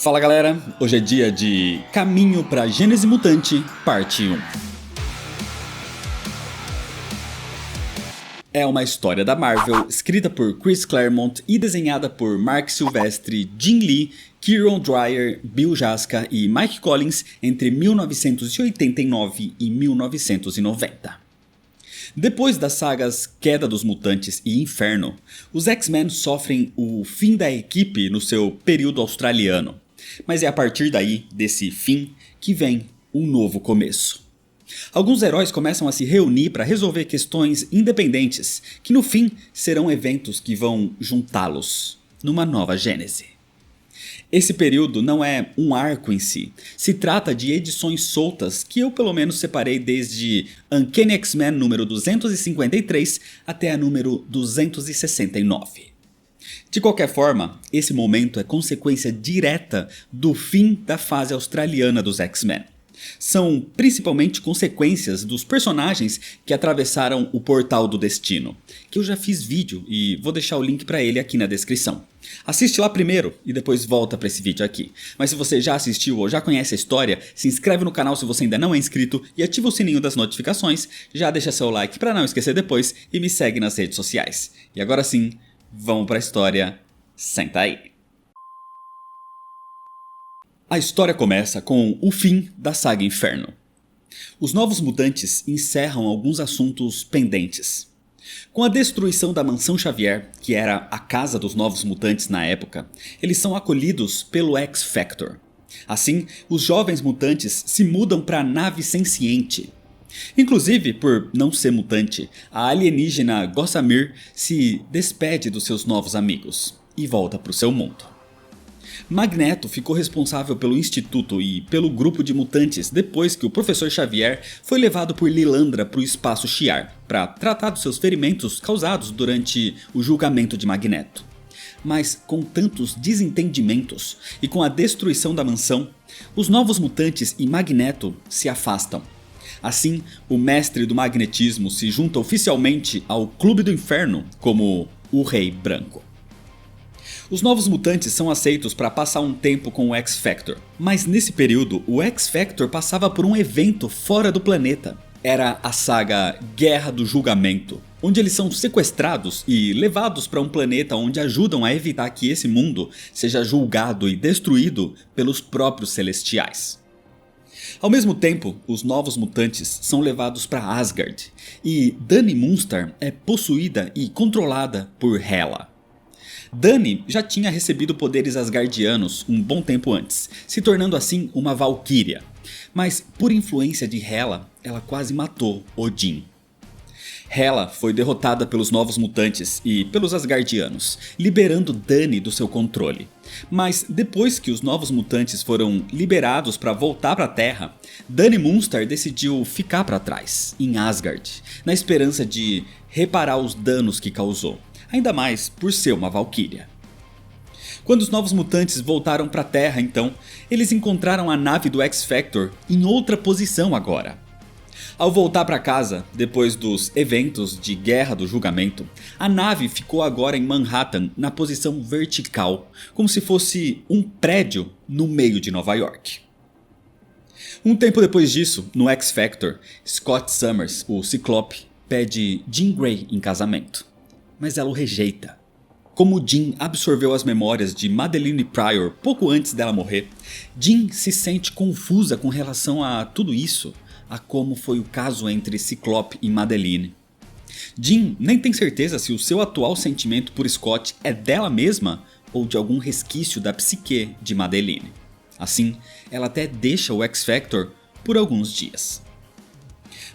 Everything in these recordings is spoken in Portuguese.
Fala galera, hoje é dia de Caminho pra Gênese Mutante, parte 1. É uma história da Marvel, escrita por Chris Claremont e desenhada por Marc Silvestre, Jim Lee, Kieron Dwyer, Bill Jasca e Mike Collins entre 1989 e 1990. Depois das sagas Queda dos Mutantes e Inferno, os X-Men sofrem o fim da equipe no seu período australiano. Mas é a partir daí, desse fim, que vem um novo começo. Alguns heróis começam a se reunir para resolver questões independentes, que no fim serão eventos que vão juntá-los numa nova gênese. Esse período não é um arco em si, se trata de edições soltas que eu pelo menos separei desde Uncanny X-Men número 253 até a número 269. De qualquer forma, esse momento é consequência direta do fim da fase australiana dos X-Men. São principalmente consequências dos personagens que atravessaram o Portal do Destino, que eu já fiz vídeo e vou deixar o link para ele aqui na descrição. Assiste lá primeiro e depois volta para esse vídeo aqui. Mas se você já assistiu ou já conhece a história, se inscreve no canal se você ainda não é inscrito e ativa o sininho das notificações, já deixa seu like para não esquecer depois e me segue nas redes sociais. E agora sim, vamos para a história, senta aí. A história começa com o fim da saga Inferno. Os Novos Mutantes encerram alguns assuntos pendentes. Com a destruição da Mansão Xavier, que era a casa dos Novos Mutantes na época, eles são acolhidos pelo X-Factor. Assim, os jovens mutantes se mudam para a nave senciente. Inclusive, por não ser mutante, a alienígena Gossamer se despede dos seus novos amigos e volta para o seu mundo. Magneto ficou responsável pelo instituto e pelo grupo de mutantes depois que o Professor Xavier foi levado por Lilandra para o espaço Shi'ar para tratar dos seus ferimentos causados durante o julgamento de Magneto. Mas com tantos desentendimentos e com a destruição da mansão, os Novos Mutantes e Magneto se afastam. Assim, o mestre do magnetismo se junta oficialmente ao Clube do Inferno como o Rei Branco. Os Novos Mutantes são aceitos para passar um tempo com o X-Factor, mas nesse período o X-Factor passava por um evento fora do planeta. Era a saga Guerra do Julgamento, onde eles são sequestrados e levados para um planeta onde ajudam a evitar que esse mundo seja julgado e destruído pelos próprios Celestiais. Ao mesmo tempo, os Novos Mutantes são levados para Asgard e Dani Moonstar é possuída e controlada por Hela. Dani já tinha recebido poderes asgardianos um bom tempo antes, se tornando assim uma valquíria. Mas por influência de Hela, ela quase matou Odin. Hela foi derrotada pelos Novos Mutantes e pelos Asgardianos, liberando Dani do seu controle. Mas depois que os Novos Mutantes foram liberados para voltar para a Terra, Dani Moonstar decidiu ficar para trás, em Asgard, na esperança de reparar os danos que causou. Ainda mais por ser uma valquíria. Quando os Novos Mutantes voltaram para a Terra então, eles encontraram a nave do X-Factor em outra posição agora. Ao voltar para casa, depois dos eventos de Guerra do Julgamento, a nave ficou agora em Manhattan na posição vertical, como se fosse um prédio no meio de Nova York. Um tempo depois disso, no X-Factor, Scott Summers, o Ciclope, pede Jean Grey em casamento. Mas ela o rejeita. Como Jean absorveu as memórias de Madelyne Pryor pouco antes dela morrer, Jean se sente confusa com relação a tudo isso, a como foi o caso entre Ciclope e Madelyne. Jean nem tem certeza se o seu atual sentimento por Scott é dela mesma ou de algum resquício da psique de Madelyne. Assim, ela até deixa o X-Factor por alguns dias.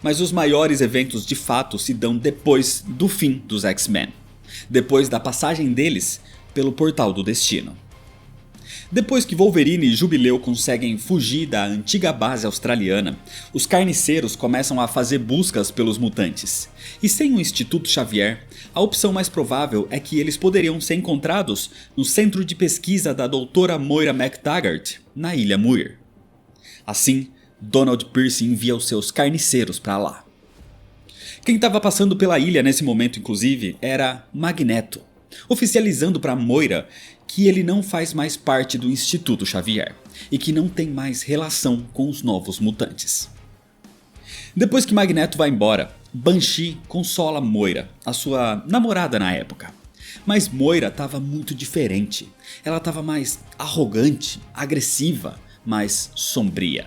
Mas os maiores eventos de fato se dão depois do fim dos X-Men. Depois da passagem deles pelo Portal do Destino. Depois que Wolverine e Jubileu conseguem fugir da antiga base australiana, os carniceiros começam a fazer buscas pelos mutantes. E sem o Instituto Xavier, a opção mais provável é que eles poderiam ser encontrados no centro de pesquisa da doutora Moira MacTaggart, na Ilha Muir. Assim, Donald Pierce envia os seus carniceiros para lá. Quem estava passando pela ilha nesse momento inclusive era Magneto. oficializando para Moira que ele não faz mais parte do Instituto Xavier e que não tem mais relação com os novos mutantes. Depois que Magneto vai embora, Banshee consola Moira, a sua namorada na época. Mas Moira estava muito diferente. Ela estava mais arrogante, agressiva, mais sombria.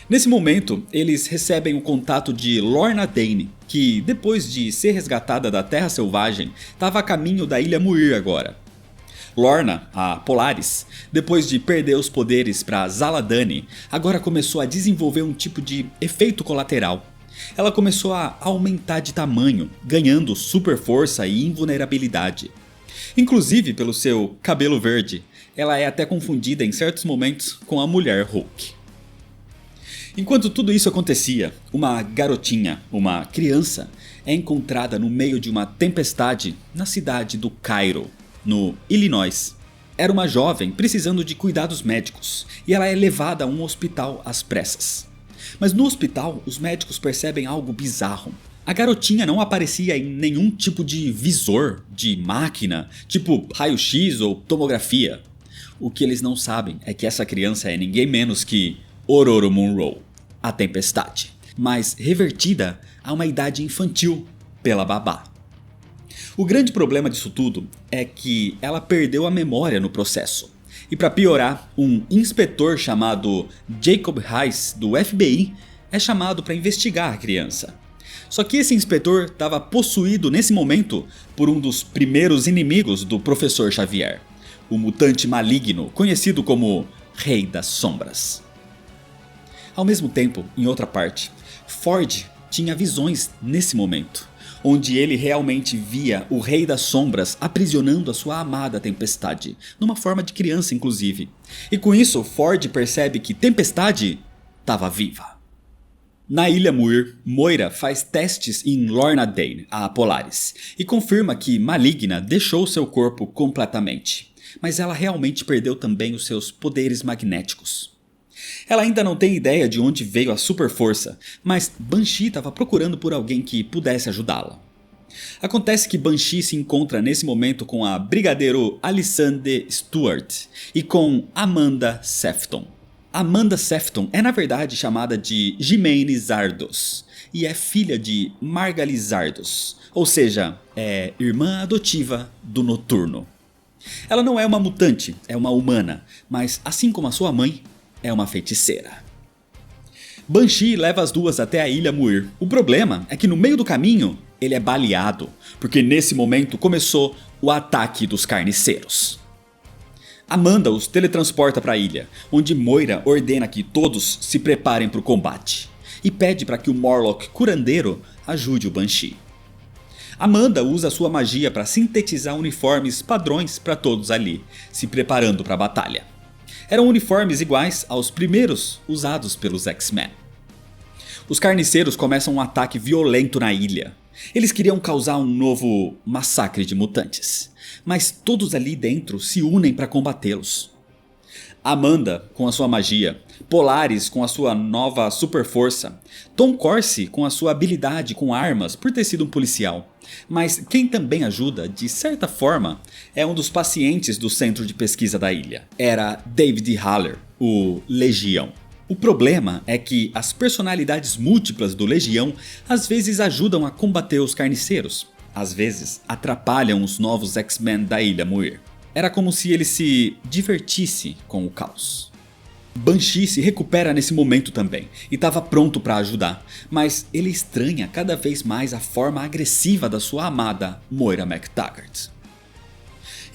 Nesse momento, eles recebem o contato de Lorna Dane, que depois de ser resgatada da Terra Selvagem, estava a caminho da Ilha Muir agora. Lorna, a Polaris, depois de perder os poderes para Zaladani, agora começou a desenvolver um tipo de efeito colateral. Ela começou a aumentar de tamanho, ganhando super força e invulnerabilidade. Inclusive pelo seu cabelo verde, ela é até confundida em certos momentos com a mulher Hulk. Enquanto tudo isso acontecia, uma garotinha, uma criança, é encontrada no meio de uma tempestade na cidade do Cairo, no Illinois. Era uma jovem precisando de cuidados médicos e ela é levada a um hospital às pressas. Mas no hospital, os médicos percebem algo bizarro. A garotinha não aparecia em nenhum tipo de visor, de máquina, tipo raio-x ou tomografia. O que eles não sabem é que essa criança é ninguém menos que Ororo Munroe, a Tempestade, mas revertida a uma idade infantil pela babá. O grande problema disso tudo é que ela perdeu a memória no processo. E para piorar, um inspetor chamado Jacob Heiss do FBI é chamado para investigar a criança. Só que esse inspetor estava possuído nesse momento por um dos primeiros inimigos do Professor Xavier, o mutante maligno conhecido como Rei das Sombras. Ao mesmo tempo, em outra parte, Ford tinha visões nesse momento, onde ele realmente via o Rei das Sombras aprisionando a sua amada Tempestade, numa forma de criança inclusive. E com isso, Ford percebe que Tempestade estava viva. Na Ilha Muir, Moira faz testes em Lorna Dane, a Polaris, e confirma que Maligna deixou seu corpo completamente, mas ela realmente perdeu também os seus poderes magnéticos. Ela ainda não tem ideia de onde veio a super força, mas Banshee estava procurando por alguém que pudesse ajudá-la. Acontece que Banshee se encontra nesse momento com a brigadeiro Alyssande Stewart e com Amanda Sefton. Amanda Sefton é na verdade chamada de Jimaine Zardos e é filha de Margali Zardos, ou seja, é irmã adotiva do Noturno. Ela não é uma mutante, é uma humana, mas assim como a sua mãe, é uma feiticeira. Banshee leva as duas até a Ilha Muir. O problema é que no meio do caminho ele é baleado, porque nesse momento começou o ataque dos carniceiros. Amanda os teletransporta para a ilha, onde Moira ordena que todos se preparem para o combate e pede para que o Morlock curandeiro ajude o Banshee. Amanda usa sua magia para sintetizar uniformes padrões para todos ali, se preparando para a batalha. Eram uniformes iguais aos primeiros usados pelos X-Men. Os carniceiros começam um ataque violento na ilha. Eles queriam causar um novo massacre de mutantes, mas todos ali dentro se unem para combatê-los. Amanda com a sua magia, Polaris com a sua nova super força, Tom Corsi com a sua habilidade com armas por ter sido um policial. Mas quem também ajuda, de certa forma, é um dos pacientes do centro de pesquisa da ilha. Era David Haller, o Legião. O problema é que as personalidades múltiplas do Legião às vezes ajudam a combater os carniceiros, às vezes atrapalham os novos X-Men da Ilha Muir. Era como se ele se divertisse com o caos. Banshee se recupera nesse momento também e estava pronto para ajudar, mas ele estranha cada vez mais a forma agressiva da sua amada Moira MacTaggert.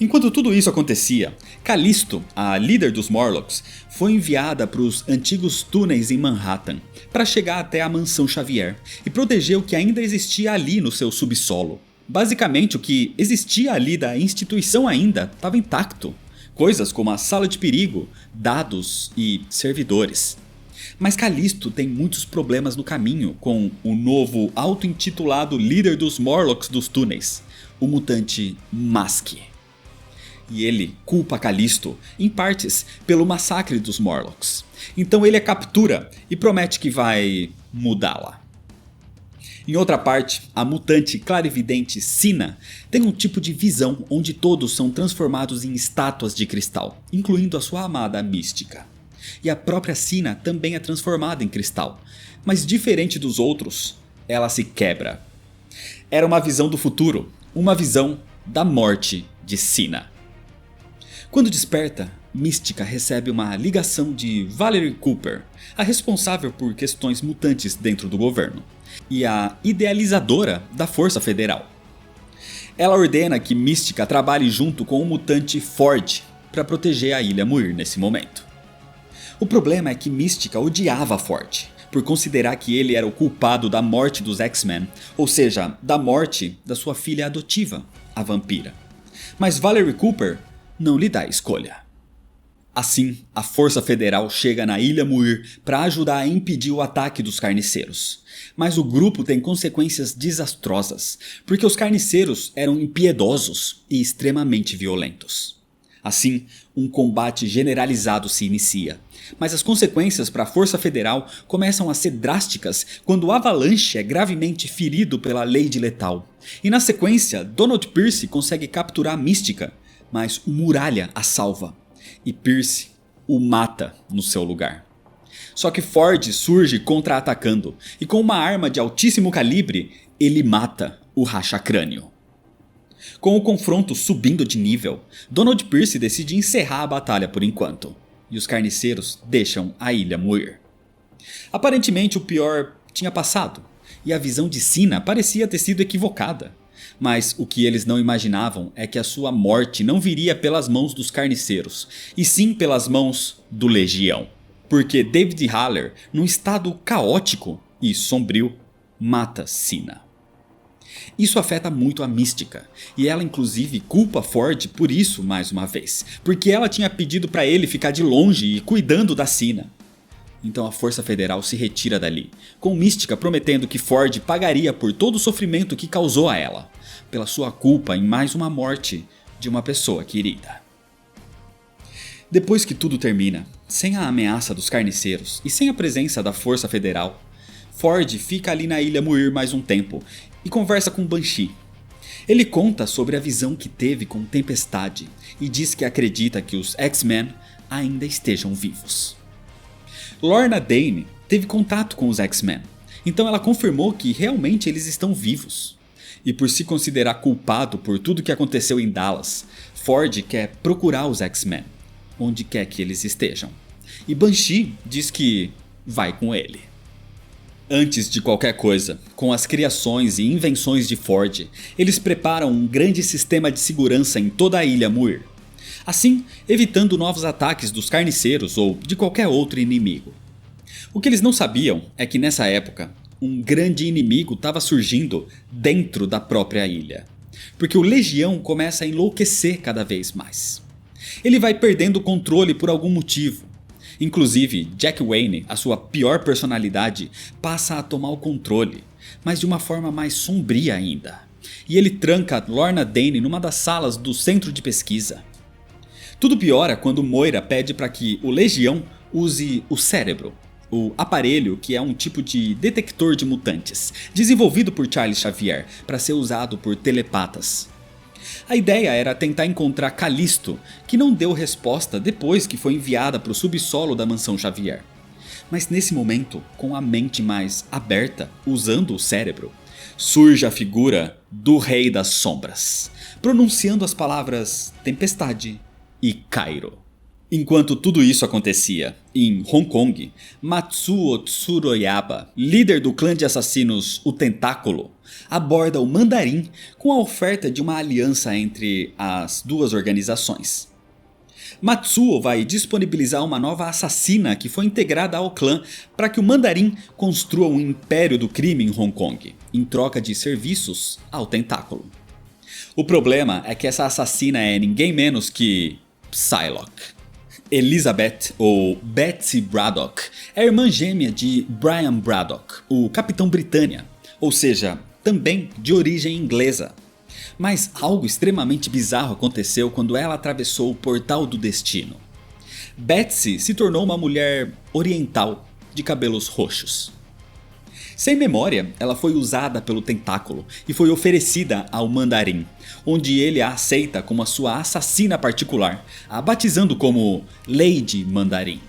Enquanto tudo isso acontecia, Callisto, a líder dos Morlocks, foi enviada para os antigos túneis em Manhattan para chegar até a Mansão Xavier e proteger o que ainda existia ali no seu subsolo. Basicamente o que existia ali da instituição ainda estava intacto. Coisas como a sala de perigo, dados e servidores. Mas Callisto tem muitos problemas no caminho com o novo auto-intitulado líder dos Morlocks dos túneis, o mutante Mask. E ele culpa Callisto, em partes, pelo massacre dos Morlocks. Então ele a captura e promete que vai mudá-la. Em outra parte, a mutante clarividente Sina tem um tipo de visão onde todos são transformados em estátuas de cristal, incluindo a sua amada Mística. E a própria Sina também é transformada em cristal, mas diferente dos outros, ela se quebra. Era uma visão do futuro, uma visão da morte de Sina. Quando desperta, Mística recebe uma ligação de Valerie Cooper, a responsável por questões mutantes dentro do governo, e a idealizadora da Força Federal. Ela ordena que Mística trabalhe junto com o mutante Ford para proteger a Ilha Muir nesse momento. O problema é que Mística odiava Ford, por considerar que ele era o culpado da morte dos X-Men, ou seja, da morte da sua filha adotiva, a vampira. Mas Valerie Cooper não lhe dá escolha. Assim, a Força Federal chega na Ilha Muir para ajudar a impedir o ataque dos carniceiros. Mas o grupo tem consequências desastrosas, porque os carniceiros eram impiedosos e extremamente violentos. Assim, um combate generalizado se inicia, mas as consequências para a Força Federal começam a ser drásticas quando o Avalanche é gravemente ferido pela Lady Letal. E na sequência, Donald Pierce consegue capturar a Mística, mas o Muralha a salva. E Pierce o mata no seu lugar. Só que Ford surge contra-atacando, e com uma arma de altíssimo calibre, ele mata o Racha-Crânio. Com o confronto subindo de nível, Donald Pierce decide encerrar a batalha por enquanto, e os carniceiros deixam a Ilha Muir. Aparentemente o pior tinha passado, e a visão de Sina parecia ter sido equivocada. Mas o que eles não imaginavam é que a sua morte não viria pelas mãos dos carniceiros, e sim pelas mãos do Legião. Porque David Haller, num estado caótico e sombrio, mata Sina. Isso afeta muito a Mística, e ela inclusive culpa Ford por isso mais uma vez, porque ela tinha pedido para ele ficar de longe e cuidando da Sina. Então a Força Federal se retira dali, com Mística prometendo que Ford pagaria por todo o sofrimento que causou a ela, pela sua culpa em mais uma morte de uma pessoa querida. Depois que tudo termina, sem a ameaça dos carniceiros e sem a presença da Força Federal, Ford fica ali na Ilha Muir mais um tempo e conversa com Banshee. Ele conta sobre a visão que teve com Tempestade e diz que acredita que os X-Men ainda estejam vivos. Lorna Dane teve contato com os X-Men, então ela confirmou que realmente eles estão vivos. E por se considerar culpado por tudo que aconteceu em Dallas, Ford quer procurar os X-Men, onde quer que eles estejam. E Banshee diz que vai com ele. Antes de qualquer coisa, com as criações e invenções de Ford, eles preparam um grande sistema de segurança em toda a Ilha Muir. Assim, evitando novos ataques dos carniceiros ou de qualquer outro inimigo. O que eles não sabiam é que nessa época, um grande inimigo estava surgindo dentro da própria ilha. Porque o Legião começa a enlouquecer cada vez mais. Ele vai perdendo o controle por algum motivo. Inclusive, Jack Wayne, a sua pior personalidade, passa a tomar o controle, mas de uma forma mais sombria ainda. E ele tranca Lorna Dane numa das salas do centro de pesquisa. Tudo piora quando Moira pede para que o Legião use o cérebro, o aparelho que é um tipo de detector de mutantes, desenvolvido por Charles Xavier para ser usado por telepatas. A ideia era tentar encontrar Calisto, que não deu resposta depois que foi enviada para o subsolo da Mansão Xavier. Mas nesse momento, com a mente mais aberta, usando o cérebro, surge a figura do Rei das Sombras, pronunciando as palavras Tempestade e Cairo. Enquanto tudo isso acontecia, em Hong Kong, Matsuo Tsuruyaba, líder do clã de assassinos O Tentáculo, aborda o Mandarim com a oferta de uma aliança entre as duas organizações. Matsuo vai disponibilizar uma nova assassina que foi integrada ao clã para que o Mandarim construa um império do crime em Hong Kong, em troca de serviços ao Tentáculo. O problema é que essa assassina é ninguém menos que Psylocke. Elizabeth, ou Betsy Braddock, é a irmã gêmea de Brian Braddock, o Capitão Britânia, ou seja, também de origem inglesa. Mas algo extremamente bizarro aconteceu quando ela atravessou o Portal do Destino. Betsy se tornou uma mulher oriental, de cabelos roxos. Sem memória, ela foi usada pelo Tentáculo e foi oferecida ao Mandarim, onde ele a aceita como a sua assassina particular, a batizando como Lady Mandarim.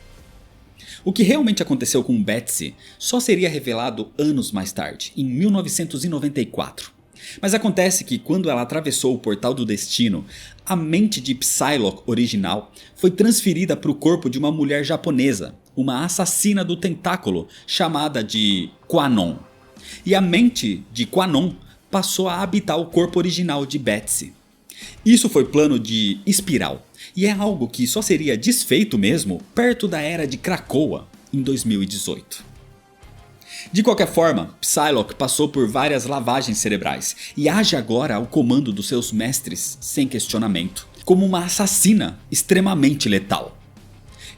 O que realmente aconteceu com Betsy só seria revelado anos mais tarde, em 1994. Mas acontece que quando ela atravessou o Portal do Destino, a mente de Psylocke original foi transferida para o corpo de uma mulher japonesa, uma assassina do Tentáculo chamada de Quanon. E a mente de Quanon passou a habitar o corpo original de Betsy. Isso foi plano de Espiral, e é algo que só seria desfeito mesmo perto da Era de Krakoa, em 2018. De qualquer forma, Psylocke passou por várias lavagens cerebrais e age agora ao comando dos seus mestres sem questionamento, como uma assassina extremamente letal.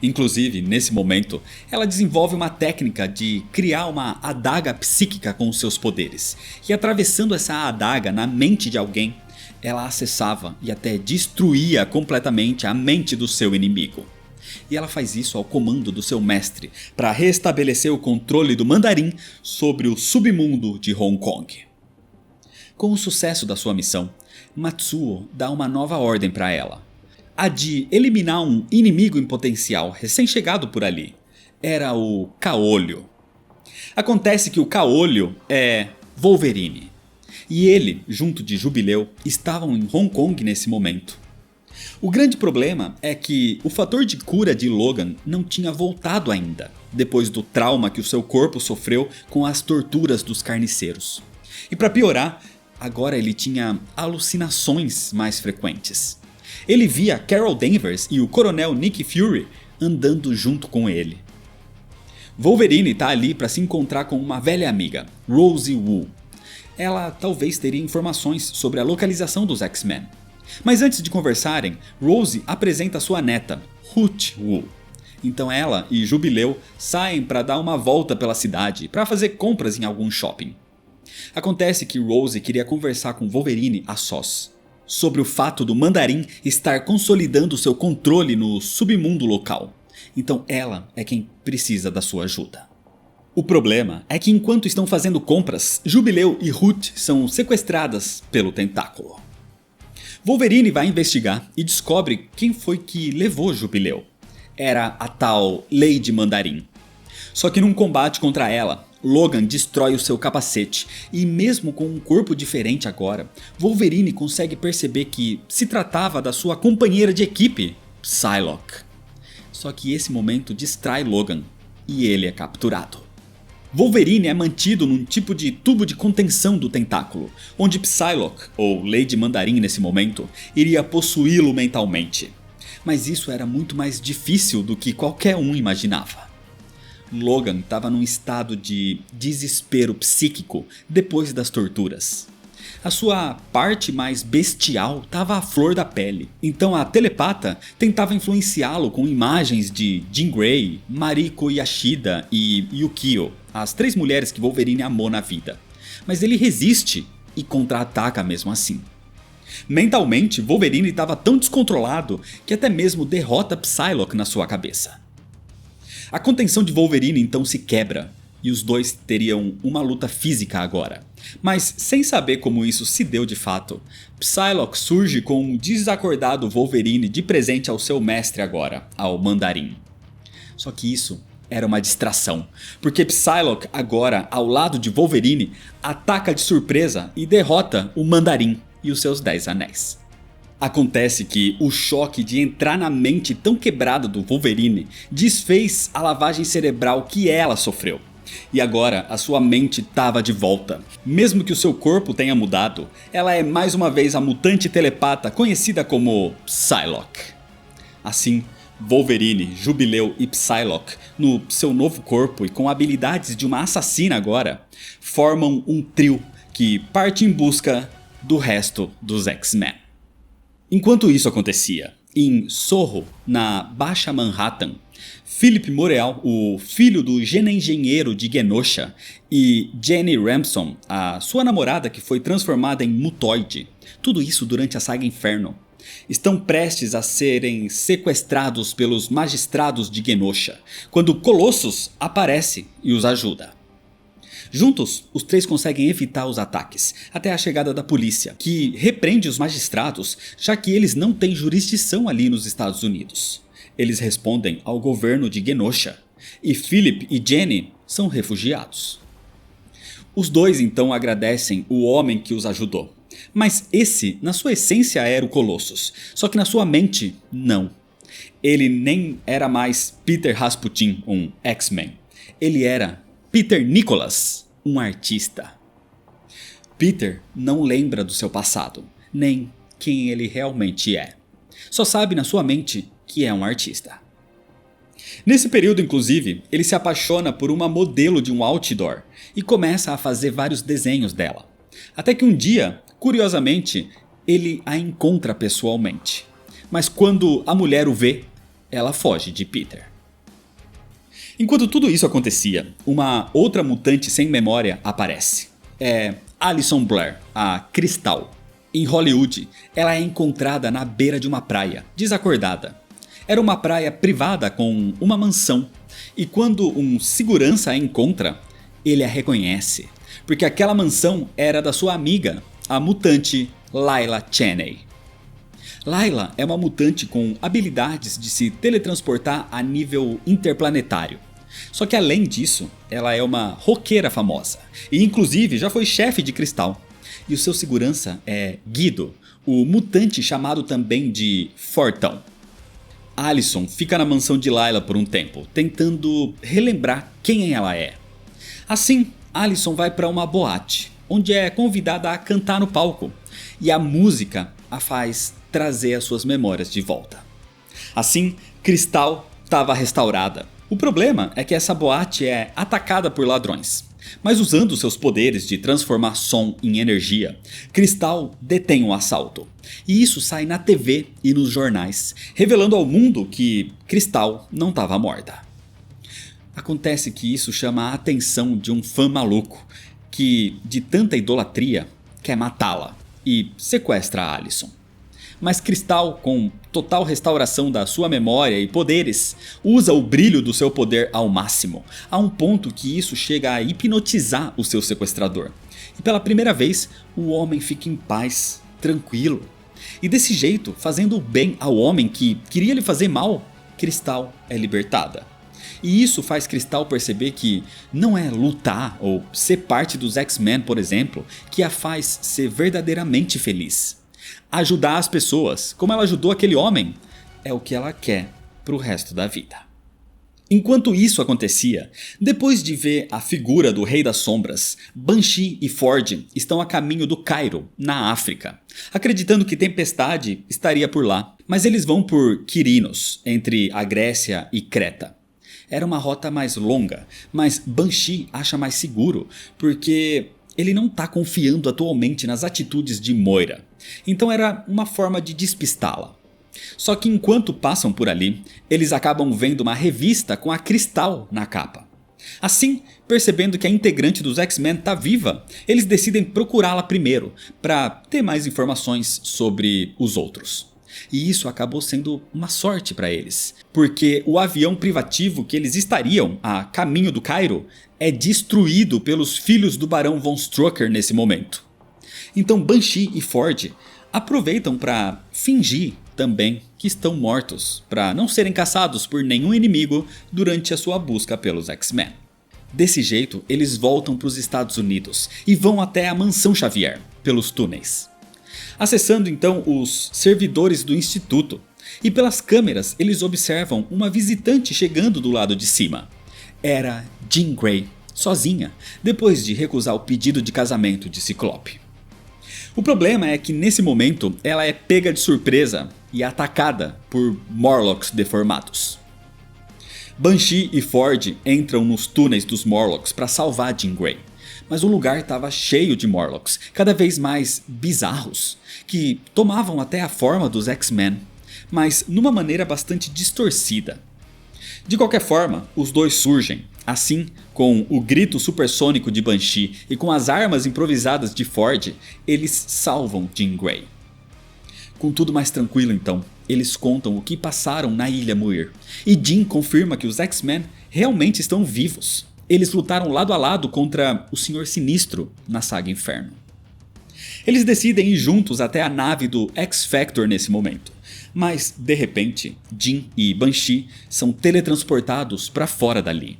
Inclusive, nesse momento, ela desenvolve uma técnica de criar uma adaga psíquica com os seus poderes, e atravessando essa adaga na mente de alguém, ela acessava e até destruía completamente a mente do seu inimigo. E ela faz isso ao comando do seu mestre, para restabelecer o controle do Mandarim sobre o submundo de Hong Kong. Com o sucesso da sua missão, Matsuo dá uma nova ordem para ela. A de eliminar um inimigo em potencial recém-chegado por ali. Era o Caolho. Acontece que o Caolho é Wolverine. E ele, junto de Jubileu, estavam em Hong Kong nesse momento. O grande problema é que o fator de cura de Logan não tinha voltado ainda, depois do trauma que o seu corpo sofreu com as torturas dos carniceiros. E para piorar, agora ele tinha alucinações mais frequentes. Ele via Carol Danvers e o Coronel Nick Fury andando junto com ele. Wolverine está ali para se encontrar com uma velha amiga, Rosie Wu. Ela talvez teria informações sobre a localização dos X-Men. Mas antes de conversarem, Rosie apresenta sua neta, Ruth Wu. Então ela e Jubileu saem para dar uma volta pela cidade para fazer compras em algum shopping. Acontece que Rosie queria conversar com Wolverine a sós, sobre o fato do Mandarim estar consolidando seu controle no submundo local. Então ela é quem precisa da sua ajuda. O problema é que enquanto estão fazendo compras, Jubileu e Ruth são sequestradas pelo Tentáculo. Wolverine vai investigar e descobre quem foi que levou Jubileu. Era a tal Lady Mandarim. Só que num combate contra ela, Logan destrói o seu capacete e mesmo com um corpo diferente agora, Wolverine consegue perceber que se tratava da sua companheira de equipe, Psylocke. Só que esse momento distrai Logan e ele é capturado. Wolverine é mantido num tipo de tubo de contenção do Tentáculo, onde Psylocke, ou Lady Mandarim nesse momento, iria possuí-lo mentalmente. Mas isso era muito mais difícil do que qualquer um imaginava. Logan estava num estado de desespero psíquico depois das torturas. A sua parte mais bestial estava à flor da pele, então a telepata tentava influenciá-lo com imagens de Jean Grey, Mariko Yashida e Yukio, as 3 mulheres que Wolverine amou na vida. Mas ele resiste e contra-ataca mesmo assim. Mentalmente, Wolverine estava tão descontrolado que até mesmo derrota Psylocke na sua cabeça. A contenção de Wolverine então se quebra, e os dois teriam uma luta física agora. Mas sem saber como isso se deu de fato, Psylocke surge com um desacordado Wolverine de presente ao seu mestre agora, ao Mandarim. Só que isso era uma distração, porque Psylocke agora ao lado de Wolverine ataca de surpresa e derrota o Mandarim e os seus 10 anéis. Acontece que o choque de entrar na mente tão quebrada do Wolverine desfez a lavagem cerebral que ela sofreu. E agora a sua mente estava de volta. Mesmo que o seu corpo tenha mudado, ela é mais uma vez a mutante telepata conhecida como Psylocke. Assim, Wolverine, Jubileu e Psylocke, no seu novo corpo e com habilidades de uma assassina agora, formam um trio que parte em busca do resto dos X-Men. Enquanto isso acontecia, em Soho, na Baixa Manhattan, Philip Moreau, o filho do engenheiro de Genosha, e Jenny Ramson, a sua namorada que foi transformada em mutoide, tudo isso durante a saga Inferno, estão prestes a serem sequestrados pelos magistrados de Genosha, quando Colossus aparece e os ajuda. Juntos, os três conseguem evitar os ataques, até a chegada da polícia, que repreende os magistrados, já que eles não têm jurisdição ali nos Estados Unidos. Eles respondem ao governo de Genosha, e Philip e Jenny são refugiados. Os dois então agradecem o homem que os ajudou, mas esse na sua essência era o Colossus, só que na sua mente não. Ele nem era mais Peter Rasputin, um X-Men, ele era Peter Nicholas, um artista. Peter não lembra do seu passado, nem quem ele realmente é. Só sabe na sua mente que é um artista. Nesse período, inclusive, ele se apaixona por uma modelo de um outdoor e começa a fazer vários desenhos dela. Até que um dia, curiosamente, ele a encontra pessoalmente. Mas quando a mulher o vê, ela foge de Peter. Enquanto tudo isso acontecia, uma outra mutante sem memória aparece. É Alison Blair, a Cristal. Em Hollywood, ela é encontrada na beira de uma praia, desacordada. Era uma praia privada com uma mansão, e quando um segurança a encontra, ele a reconhece, porque aquela mansão era da sua amiga, a mutante Lila Cheney. Lila é uma mutante com habilidades de se teletransportar a nível interplanetário. Só que além disso, ela é uma roqueira famosa, e inclusive já foi chefe de Cristal. E o seu segurança é Guido, o mutante chamado também de Fortão. Alison fica na mansão de Lila por um tempo, tentando relembrar quem ela é. Assim, Alison vai para uma boate, onde é convidada a cantar no palco, e a música a faz trazer as suas memórias de volta. Assim, Cristal estava restaurada. O problema é que essa boate é atacada por ladrões. Mas usando seus poderes de transformar som em energia, Cristal detém o assalto. E isso sai na TV e nos jornais, revelando ao mundo que Cristal não estava morta. Acontece que isso chama a atenção de um fã maluco, que de tanta idolatria quer matá-la e sequestra a Alison. Mas Cristal, com total restauração da sua memória e poderes, usa o brilho do seu poder ao máximo, a um ponto que isso chega a hipnotizar o seu sequestrador. E pela primeira vez, o homem fica em paz, tranquilo. E desse jeito, fazendo o bem ao homem que queria lhe fazer mal, Cristal é libertada. E isso faz Cristal perceber que não é lutar ou ser parte dos X-Men, por exemplo, que a faz ser verdadeiramente feliz. Ajudar as pessoas, como ela ajudou aquele homem, é o que ela quer pro resto da vida. Enquanto isso acontecia, depois de ver a figura do Rei das Sombras, Banshee e Ford estão a caminho do Cairo, na África, acreditando que Tempestade estaria por lá, mas eles vão por Quirinos, entre a Grécia e Creta. Era uma rota mais longa, mas Banshee acha mais seguro, porque ele não está confiando atualmente nas atitudes de Moira. Então era uma forma de despistá-la. Só que enquanto passam por ali, eles acabam vendo uma revista com a Cristal na capa. Assim, percebendo que a integrante dos X-Men está viva, eles decidem procurá-la primeiro, para ter mais informações sobre os outros. E isso acabou sendo uma sorte para eles, porque o avião privativo que eles estariam a caminho do Cairo é destruído pelos filhos do Barão Von Strucker nesse momento. Então Banshee e Ford aproveitam para fingir também que estão mortos, para não serem caçados por nenhum inimigo durante a sua busca pelos X-Men. Desse jeito, eles voltam para os Estados Unidos e vão até a Mansão Xavier, pelos túneis. Acessando então os servidores do instituto, e pelas câmeras eles observam uma visitante chegando do lado de cima. Era Jean Grey, sozinha, depois de recusar o pedido de casamento de Ciclope. O problema é que nesse momento ela é pega de surpresa e atacada por Morlocks deformados. Banshee e Ford entram nos túneis dos Morlocks para salvar Jean Grey, mas o lugar estava cheio de Morlocks, cada vez mais bizarros, que tomavam até a forma dos X-Men, mas numa maneira bastante distorcida. De qualquer forma, os dois surgem. Assim, com o grito supersônico de Banshee e com as armas improvisadas de Ford, eles salvam Jean Grey. Com tudo mais tranquilo então, eles contam o que passaram na Ilha Muir, e Jean confirma que os X-Men realmente estão vivos. eles lutaram lado a lado contra o Senhor Sinistro na saga Inferno. Eles decidem ir juntos até a nave do X-Factor nesse momento, mas de repente, Jin e Banshee são teletransportados para fora dali.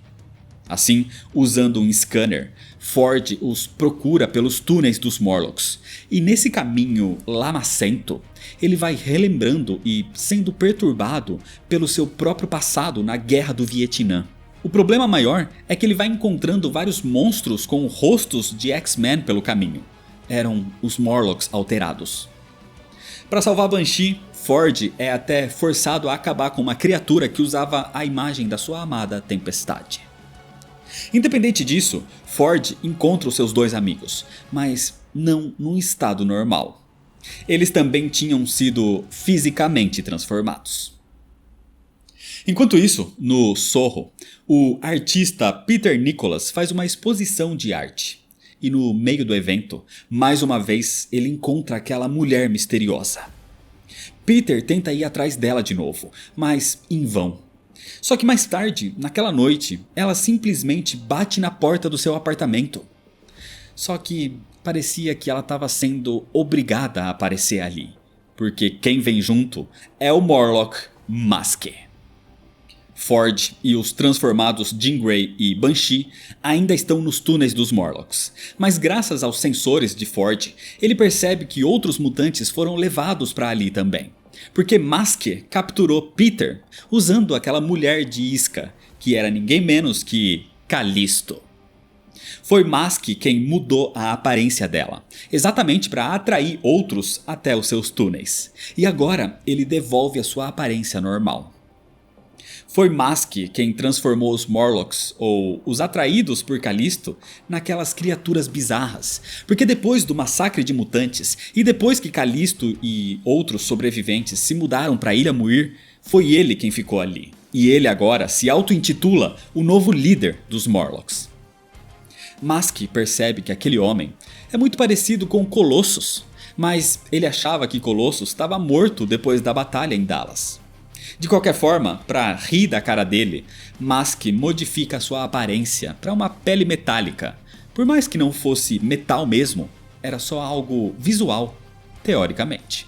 Assim, usando um scanner, Ford os procura pelos túneis dos Morlocks, e nesse caminho lamacento, ele vai relembrando e sendo perturbado pelo seu próprio passado na Guerra do Vietnã. O problema maior é que ele vai encontrando vários monstros com rostos de X-Men pelo caminho. Eram os Morlocks alterados. Para salvar Banshee, Ford é até forçado a acabar com uma criatura que usava a imagem da sua amada Tempestade. Independente disso, Ford encontra os seus dois amigos, mas não num estado normal. Eles também tinham sido fisicamente transformados. Enquanto isso, no Sorro, o artista Peter Nicholas faz uma exposição de arte. E no meio do evento, mais uma vez, ele encontra aquela mulher misteriosa. Peter tenta ir atrás dela de novo, mas em vão. Só que mais tarde, naquela noite, ela simplesmente bate na porta do seu apartamento. Só que parecia que ela estava sendo obrigada a aparecer ali, porque quem vem junto é o Morlock Masque. Ford e os transformados Jean Grey e Banshee ainda estão nos túneis dos Morlocks, mas graças aos sensores de Ford, ele percebe que outros mutantes foram levados para ali também. Porque Masque capturou Peter usando aquela mulher de isca, que era ninguém menos que Callisto. Foi Masque quem mudou a aparência dela, exatamente para atrair outros até os seus túneis. E agora ele devolve a sua aparência normal. Foi Masque quem transformou os Morlocks, ou os atraídos por Callisto, naquelas criaturas bizarras. Porque depois do massacre de mutantes, e depois que Callisto e outros sobreviventes se mudaram para Ilha Muir, foi ele quem ficou ali. E ele agora se auto-intitula o novo líder dos Morlocks. Masque percebe que aquele homem é muito parecido com Colossus, mas ele achava que Colossus estava morto depois da batalha em Dallas. De qualquer forma, para rir da cara dele, Masque modifica sua aparência para uma pele metálica. Por mais que não fosse metal mesmo, era só algo visual, teoricamente.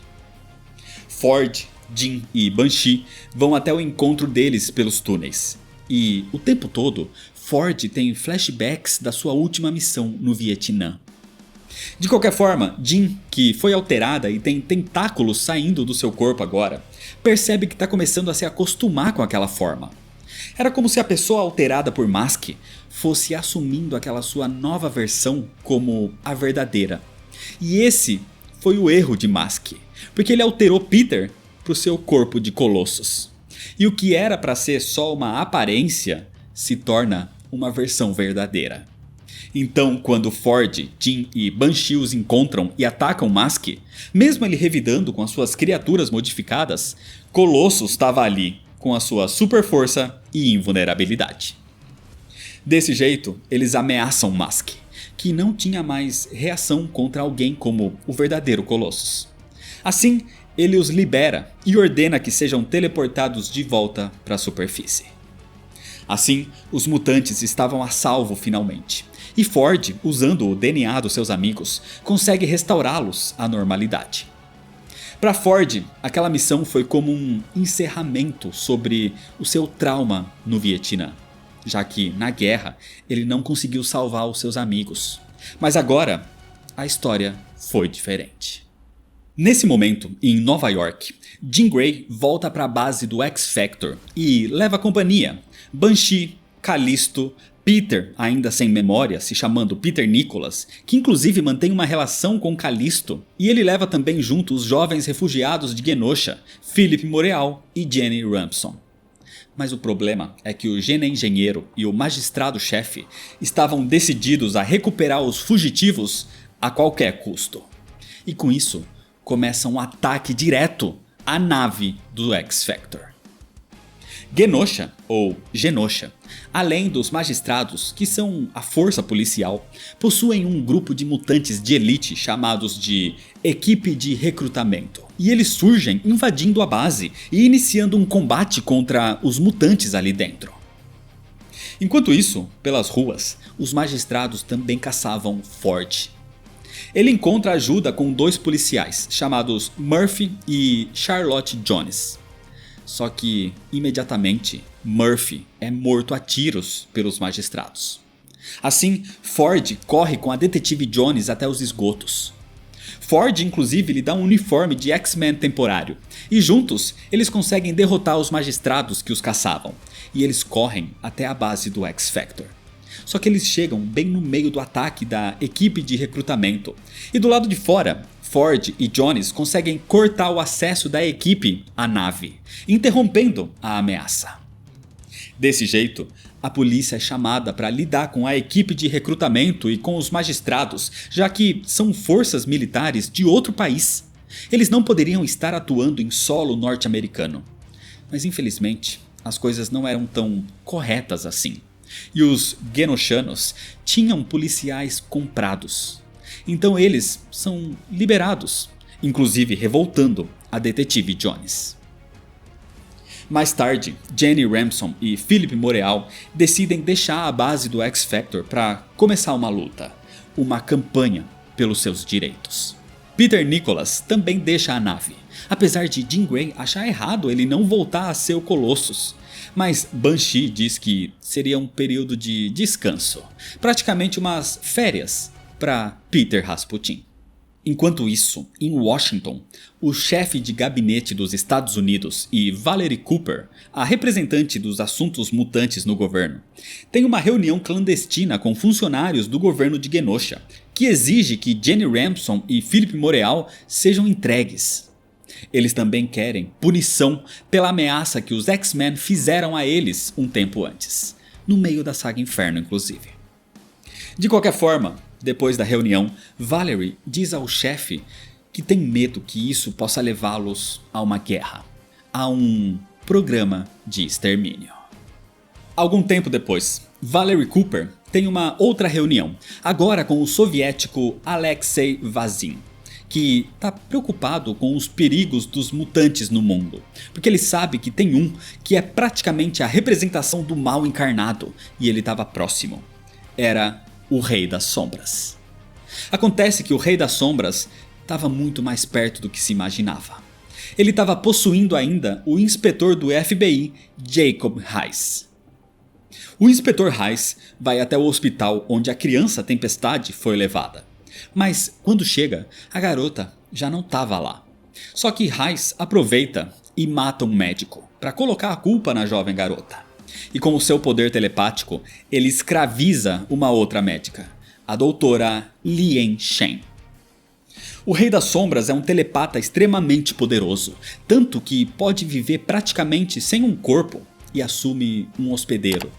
Ford, Jean e Banshee vão até o encontro deles pelos túneis. E o tempo todo, Ford tem flashbacks da sua última missão no Vietnã. De qualquer forma, Jean, que foi alterada e tem tentáculos saindo do seu corpo agora, percebe que está começando a se acostumar com aquela forma. Era como se a pessoa alterada por Masque fosse assumindo aquela sua nova versão como a verdadeira. E esse foi o erro de Masque, porque ele alterou Peter para o seu corpo de Colossus. E o que era para ser só uma aparência se torna uma versão verdadeira. Então, quando Ford, Jean e Banshee os encontram e atacam Masque, mesmo ele revidando com as suas criaturas modificadas, Colossus estava ali, com a sua super força e invulnerabilidade. Desse jeito, eles ameaçam Masque, que não tinha mais reação contra alguém como o verdadeiro Colossus. Assim, ele os libera e ordena que sejam teleportados de volta para a superfície. Assim, os mutantes estavam a salvo finalmente. E Ford, usando o DNA dos seus amigos, consegue restaurá-los à normalidade. Para Ford, aquela missão foi como um encerramento sobre o seu trauma no Vietnã, já que na guerra ele não conseguiu salvar os seus amigos. Mas agora, a história foi diferente. Nesse momento, em Nova York, Jean Grey volta para a base do X-Factor e leva a companhia, Banshee, Callisto, Peter, ainda sem memória, se chamando Peter Nicholas, que inclusive mantém uma relação com Callisto, e ele leva também junto os jovens refugiados de Genosha, Philip Moreau e Jenny Rampson. Mas o problema é que o Gene-engenheiro e o magistrado-chefe estavam decididos a recuperar os fugitivos a qualquer custo. E com isso, começa um ataque direto à nave do X-Factor. Genosha, ou Genosha, além dos magistrados, que são a força policial, possuem um grupo de mutantes de elite chamados de Equipe de Recrutamento. E eles surgem invadindo a base e iniciando um combate contra os mutantes ali dentro. Enquanto isso, pelas ruas, os magistrados também caçavam Ford. Ele encontra ajuda com 2 policiais, chamados Murphy e Charlotte Jones. Só que, imediatamente, Murphy é morto a tiros pelos magistrados. Assim, Ford corre com a detetive Jones até os esgotos. Ford inclusive lhe dá um uniforme de X-Men temporário, e juntos eles conseguem derrotar os magistrados que os caçavam, e eles correm até a base do X-Factor. Só que eles chegam bem no meio do ataque da equipe de recrutamento, e do lado de fora, Ford e Jones conseguem cortar o acesso da equipe à nave, interrompendo a ameaça. Desse jeito, a polícia é chamada para lidar com a equipe de recrutamento e com os magistrados, já que são forças militares de outro país. Eles não poderiam estar atuando em solo norte-americano. Mas infelizmente, as coisas não eram tão corretas assim. E os genoshanos tinham policiais comprados. Então eles são liberados, inclusive revoltando a detetive Jones. Mais tarde, Jenny Ramson e Philip Moreau decidem deixar a base do X-Factor para começar uma luta, uma campanha pelos seus direitos. Peter Nicholas também deixa a nave, apesar de Jean Grey achar errado ele não voltar a ser o Colossus. Mas Banshee diz que seria um período de descanso, praticamente umas férias para Peter Rasputin. Enquanto isso, em Washington, o chefe de gabinete dos Estados Unidos e Valerie Cooper, a representante dos assuntos mutantes no governo, tem uma reunião clandestina com funcionários do governo de Genosha, que exige que Jenny Ramson e Philip Moreau sejam entregues. Eles também querem punição pela ameaça que os X-Men fizeram a eles um tempo antes, no meio da saga Inferno inclusive. De qualquer forma, depois da reunião, Valerie diz ao chefe que tem medo que isso possa levá-los a uma guerra, a um programa de extermínio. Algum tempo depois, Valerie Cooper tem uma outra reunião, agora com o soviético Alexei Vazin, que está preocupado com os perigos dos mutantes no mundo, porque ele sabe que tem um que é praticamente a representação do mal encarnado e ele estava próximo. Era o Rei das Sombras. Acontece que o Rei das Sombras estava muito mais perto do que se imaginava. Ele estava possuindo ainda o inspetor do FBI, Jacob Heiss. O inspetor Heiss vai até o hospital onde a criança Tempestade foi levada. Mas quando chega, a garota já não estava lá. Só que Heiss aproveita e mata um médico para colocar a culpa na jovem garota. E com o seu poder telepático, ele escraviza uma outra médica, a doutora Lien Shen. O Rei das Sombras é um telepata extremamente poderoso, tanto que pode viver praticamente sem um corpo e assume um hospedeiro.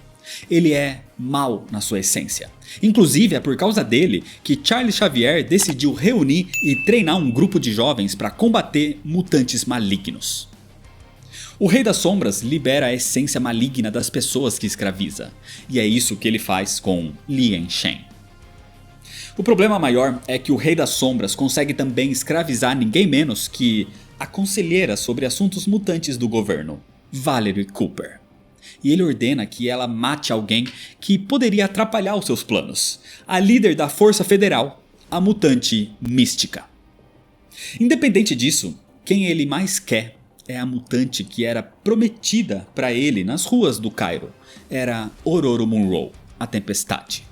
Ele é mau na sua essência. Inclusive é por causa dele que Charles Xavier decidiu reunir e treinar um grupo de jovens para combater mutantes malignos. O Rei das Sombras libera a essência maligna das pessoas que escraviza, e é isso que ele faz com Lien Shen. O problema maior é que o Rei das Sombras consegue também escravizar ninguém menos que a conselheira sobre assuntos mutantes do governo, Valerie Cooper. E ele ordena que ela mate alguém que poderia atrapalhar os seus planos, a líder da Força Federal, a mutante Mística. Independente disso, quem ele mais quer é a mutante que era prometida para ele nas ruas do Cairo. Era Ororo Munroe, a Tempestade.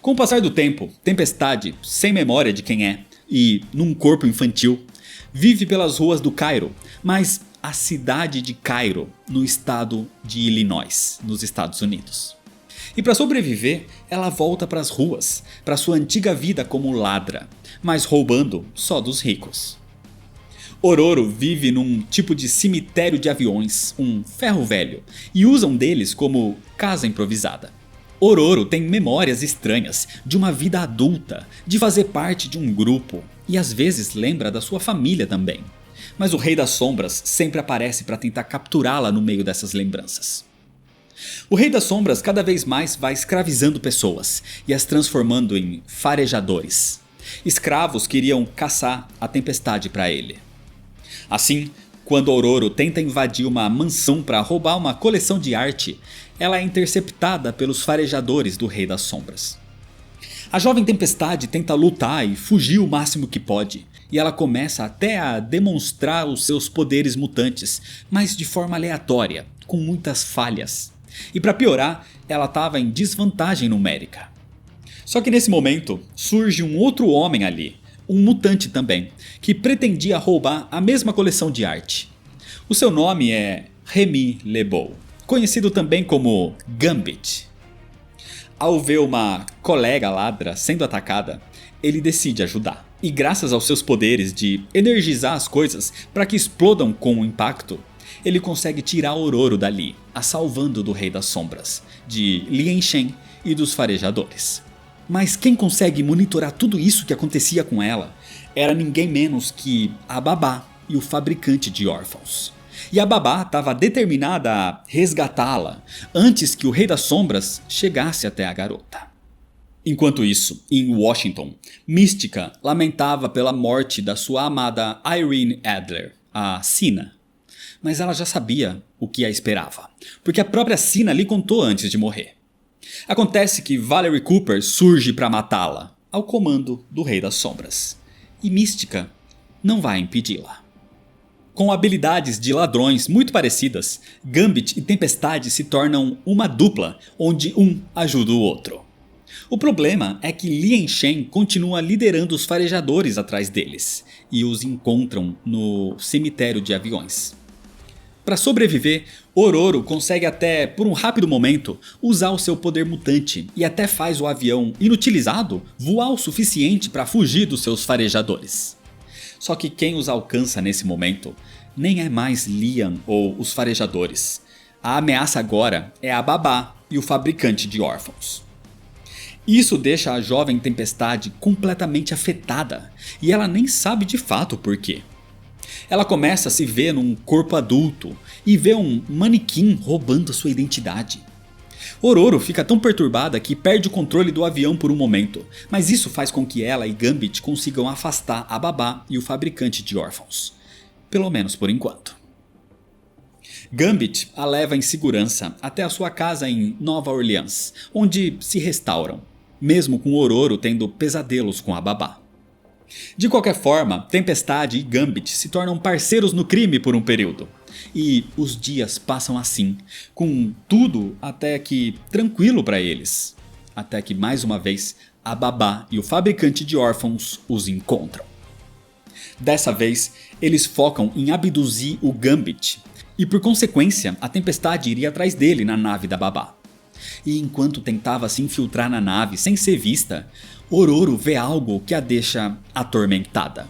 Com o passar do tempo, Tempestade, sem memória de quem é e num corpo infantil, vive pelas ruas do Cairo, mas a cidade de Cairo, no estado de Illinois, nos Estados Unidos. E para sobreviver, ela volta para as ruas, para sua antiga vida como ladra, mas roubando só dos ricos. Ororo vive num tipo de cemitério de aviões, um ferro velho, e usa um deles como casa improvisada. Ororo tem memórias estranhas de uma vida adulta, de fazer parte de um grupo, e às vezes lembra da sua família também. Mas o Rei das Sombras sempre aparece para tentar capturá-la no meio dessas lembranças. O Rei das Sombras cada vez mais vai escravizando pessoas e as transformando em farejadores. Escravos que iriam caçar a Tempestade para ele. Assim, quando Ororo tenta invadir uma mansão para roubar uma coleção de arte, ela é interceptada pelos farejadores do Rei das Sombras. A jovem Tempestade tenta lutar e fugir o máximo que pode, e ela começa até a demonstrar os seus poderes mutantes, mas de forma aleatória, com muitas falhas. E para piorar, ela estava em desvantagem numérica. Só que nesse momento, surge um outro homem ali, um mutante também, que pretendia roubar a mesma coleção de arte. O seu nome é Remy LeBeau, conhecido também como Gambit. Ao ver uma colega ladra sendo atacada, ele decide ajudar. E graças aos seus poderes de energizar as coisas para que explodam com o impacto, ele consegue tirar Ororo dali, a salvando do Rei das Sombras, de Lien Shen e dos farejadores. Mas quem consegue monitorar tudo isso que acontecia com ela era ninguém menos que a Babá e o fabricante de órfãos. E a Babá estava determinada a resgatá-la antes que o Rei das Sombras chegasse até a garota. Enquanto isso, em Washington, Mística lamentava pela morte da sua amada Irene Adler, a Sina. Mas ela já sabia o que a esperava, porque a própria Sina lhe contou antes de morrer. Acontece que Valerie Cooper surge para matá-la, ao comando do Rei das Sombras. E Mística não vai impedi-la. Com habilidades de ladrões muito parecidas, Gambit e Tempestade se tornam uma dupla, onde um ajuda o outro. O problema é que Lien Shen continua liderando os farejadores atrás deles, e os encontram no cemitério de aviões. Para sobreviver, Ororo consegue até, por um rápido momento, usar o seu poder mutante e até faz o avião inutilizado voar o suficiente para fugir dos seus farejadores. Só que quem os alcança nesse momento nem é mais Lian ou os farejadores. A ameaça agora é a Babá e o fabricante de órfãos. Isso deixa a jovem Tempestade completamente afetada e ela nem sabe de fato o porquê. Ela começa a se ver num corpo adulto e vê um manequim roubando sua identidade. Ororo fica tão perturbada que perde o controle do avião por um momento, mas isso faz com que ela e Gambit consigam afastar a Babá e o fabricante de órfãos. Pelo menos por enquanto. Gambit a leva em segurança até a sua casa em Nova Orleans, onde se restauram, mesmo com Ororo tendo pesadelos com a Babá. De qualquer forma, Tempestade e Gambit se tornam parceiros no crime por um período. E os dias passam assim, com tudo até que tranquilo para eles. Até que mais uma vez a Babá e o fabricante de órfãos os encontram. Dessa vez, eles focam em abduzir o Gambit. E por consequência, a Tempestade iria atrás dele na nave da Babá. E enquanto tentava se infiltrar na nave sem ser vista, Ororo vê algo que a deixa atormentada.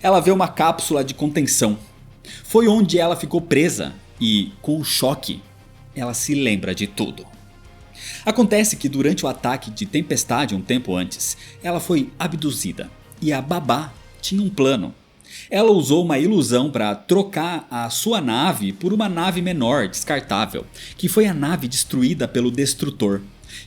Ela vê uma cápsula de contenção. Foi onde ela ficou presa e, com o choque, ela se lembra de tudo. Acontece que durante o ataque de Tempestade um tempo antes, ela foi abduzida e a Babá tinha um plano. Ela usou uma ilusão para trocar a sua nave por uma nave menor, descartável, que foi a nave destruída pelo Destrutor,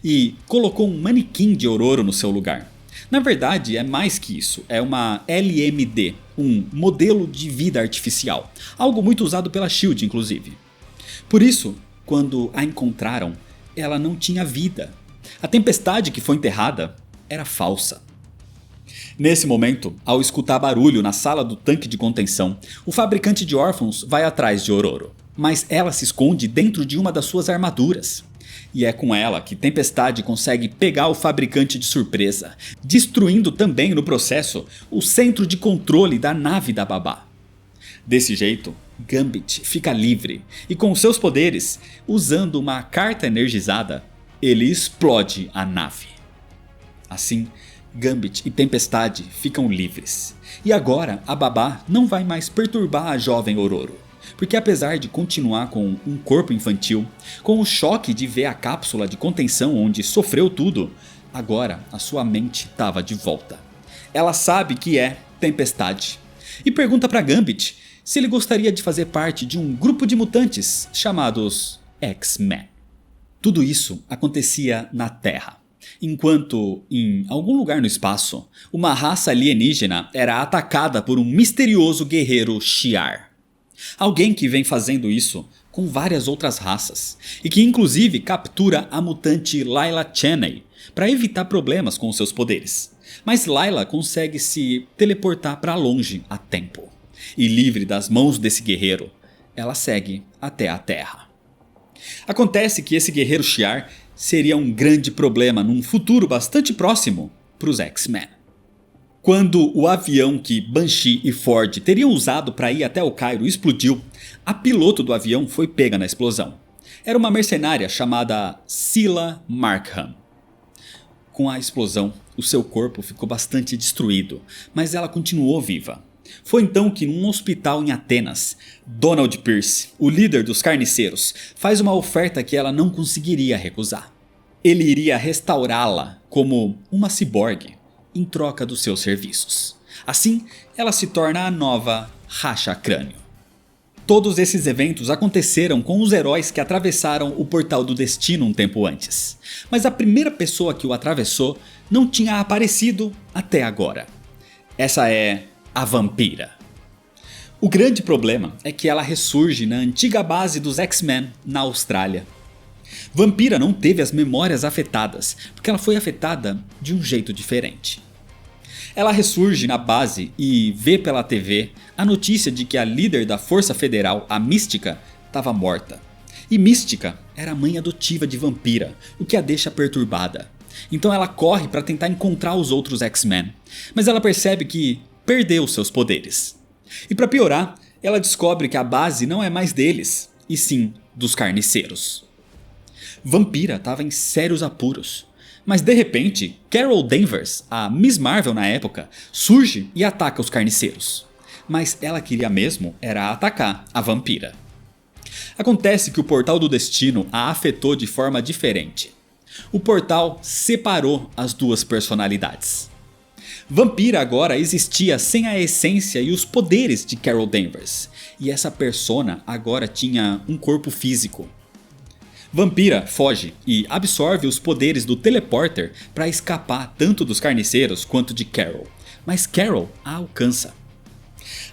e colocou um manequim de Ororo no seu lugar. Na verdade é mais que isso, é uma LMD, um modelo de vida artificial, algo muito usado pela SHIELD inclusive. Por isso, quando a encontraram, ela não tinha vida. A Tempestade que foi enterrada era falsa. Nesse momento, ao escutar barulho na sala do tanque de contenção, o fabricante de órfãos vai atrás de Ororo, mas ela se esconde dentro de uma das suas armaduras. E é com ela que Tempestade consegue pegar o fabricante de surpresa, destruindo também no processo o centro de controle da nave da Babá. Desse jeito, Gambit fica livre e com seus poderes, usando uma carta energizada, ele explode a nave. Assim, Gambit e Tempestade ficam livres. E agora a Babá não vai mais perturbar a jovem Ororo. Porque apesar de continuar com um corpo infantil, com o choque de ver a cápsula de contenção onde sofreu tudo, agora a sua mente estava de volta. Ela sabe que é Tempestade. E pergunta para Gambit se ele gostaria de fazer parte de um grupo de mutantes chamados X-Men. Tudo isso acontecia na Terra. Enquanto, em algum lugar no espaço, uma raça alienígena era atacada por um misterioso guerreiro Shi'ar. Alguém que vem fazendo isso com várias outras raças, e que inclusive captura a mutante Layla Cheney para evitar problemas com seus poderes. Mas Layla consegue se teleportar para longe a tempo, e livre das mãos desse guerreiro, ela segue até a Terra. Acontece que esse guerreiro Shi'ar seria um grande problema num futuro bastante próximo para os X-Men. Quando o avião que Banshee e Ford teriam usado para ir até o Cairo explodiu, a piloto do avião foi pega na explosão. Era uma mercenária chamada Scylla Markham. Com a explosão, o seu corpo ficou bastante destruído, mas ela continuou viva. Foi então que num hospital em Atenas, Donald Pierce, o líder dos carniceiros, faz uma oferta que ela não conseguiria recusar. Ele iria restaurá-la como uma ciborgue em troca dos seus serviços. Assim, ela se torna a nova Racha Crânio. Todos esses eventos aconteceram com os heróis que atravessaram o Portal do Destino um tempo antes. Mas a primeira pessoa que o atravessou não tinha aparecido até agora. Essa é a Vampira. O grande problema é que ela ressurge na antiga base dos X-Men na Austrália. Vampira não teve as memórias afetadas, porque ela foi afetada de um jeito diferente. Ela ressurge na base e vê pela TV a notícia de que a líder da Força Federal, a Mística, estava morta. E Mística era a mãe adotiva de Vampira, o que a deixa perturbada. Então ela corre para tentar encontrar os outros X-Men, mas ela percebe que perdeu seus poderes. E para piorar, ela descobre que a base não é mais deles, e sim dos carniceiros. Vampira estava em sérios apuros, mas de repente, Carol Danvers, a Miss Marvel na época, surge e ataca os carniceiros. Mas ela queria mesmo era atacar a Vampira. Acontece que o Portal do Destino a afetou de forma diferente. O portal separou as duas personalidades. Vampira agora existia sem a essência e os poderes de Carol Danvers, e essa persona agora tinha um corpo físico. Vampira foge e absorve os poderes do teleporter para escapar tanto dos carniceiros quanto de Carol, mas Carol a alcança.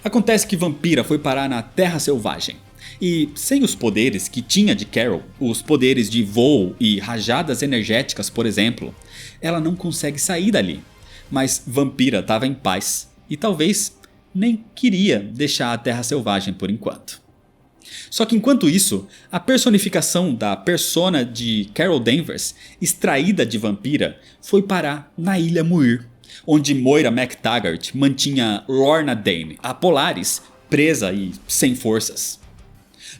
Acontece que Vampira foi parar na Terra Selvagem, e sem os poderes que tinha de Carol, os poderes de voo e rajadas energéticas por exemplo, ela não consegue sair dali. Mas Vampira estava em paz e talvez nem queria deixar a Terra Selvagem por enquanto. Só que enquanto isso, a personificação da persona de Carol Danvers, extraída de Vampira, foi parar na Ilha Muir, onde Moira MacTaggert mantinha Lorna Dane, a Polaris, presa e sem forças.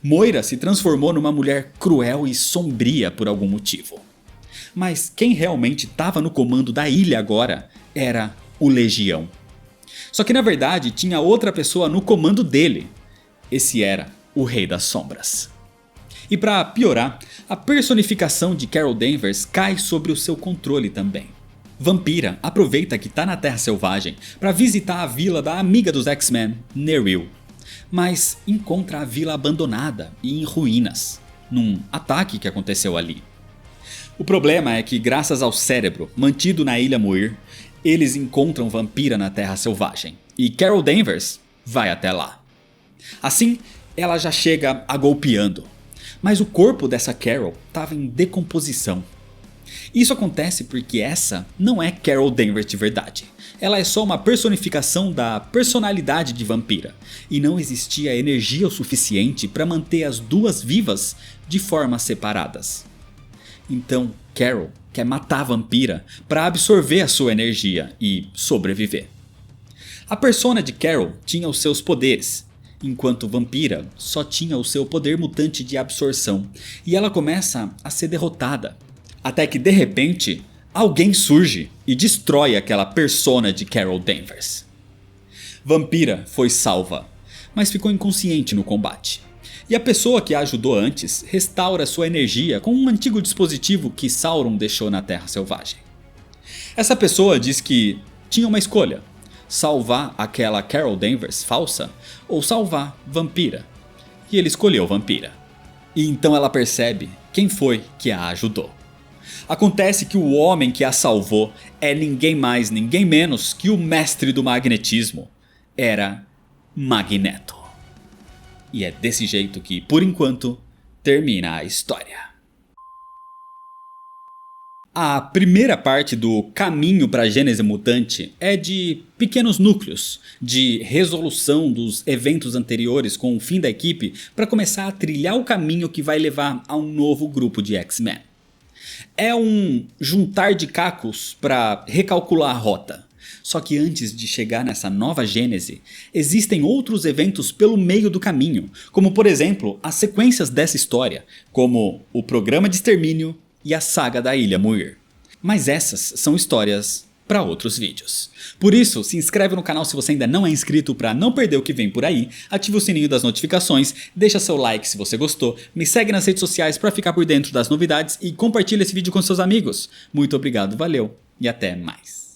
Moira se transformou numa mulher cruel e sombria por algum motivo. Mas quem realmente estava no comando da ilha agora era o Legião. Só que na verdade tinha outra pessoa no comando dele. Esse era o Rei das Sombras. E para piorar, a personificação de Carol Danvers cai sobre o seu controle também. Vampira aproveita que está na Terra Selvagem para visitar a vila da amiga dos X-Men, Neril. Mas encontra a vila abandonada e em ruínas, num ataque que aconteceu ali. O problema é que graças ao cérebro mantido na Ilha Muir, eles encontram Vampira na Terra Selvagem, e Carol Danvers vai até lá. Assim, ela já chega agolpeando, mas o corpo dessa Carol estava em decomposição. Isso acontece porque essa não é Carol Danvers de verdade. Ela é só uma personificação da personalidade de Vampira, e não existia energia o suficiente para manter as duas vivas de formas separadas. Então Carol quer matar a Vampira para absorver a sua energia e sobreviver. A persona de Carol tinha os seus poderes, enquanto Vampira só tinha o seu poder mutante de absorção, e ela começa a ser derrotada. Até que de repente, alguém surge e destrói aquela persona de Carol Danvers. Vampira foi salva, mas ficou inconsciente no combate. E a pessoa que a ajudou antes restaura sua energia com um antigo dispositivo que Sauron deixou na Terra Selvagem. Essa pessoa diz que tinha uma escolha: salvar aquela Carol Danvers falsa ou salvar Vampira. E ele escolheu Vampira. E então ela percebe quem foi que a ajudou. Acontece que o homem que a salvou é ninguém mais, ninguém menos que o mestre do magnetismo. Era Magneto. E é desse jeito que, por enquanto, termina a história. A primeira parte do caminho para a Gênese Mutante é de pequenos núcleos, de resolução dos eventos anteriores com o fim da equipe para começar a trilhar o caminho que vai levar a um novo grupo de X-Men. É um juntar de cacos para recalcular a rota. Só que antes de chegar nessa nova Gênese, existem outros eventos pelo meio do caminho, como por exemplo as sequências dessa história, como o Programa de Extermínio e a saga da Ilha Muir. Mas essas são histórias para outros vídeos. Por isso, se inscreve no canal se você ainda não é inscrito para não perder o que vem por aí, ativa o sininho das notificações, deixa seu like se você gostou, me segue nas redes sociais para ficar por dentro das novidades e compartilha esse vídeo com seus amigos. Muito obrigado, valeu e até mais.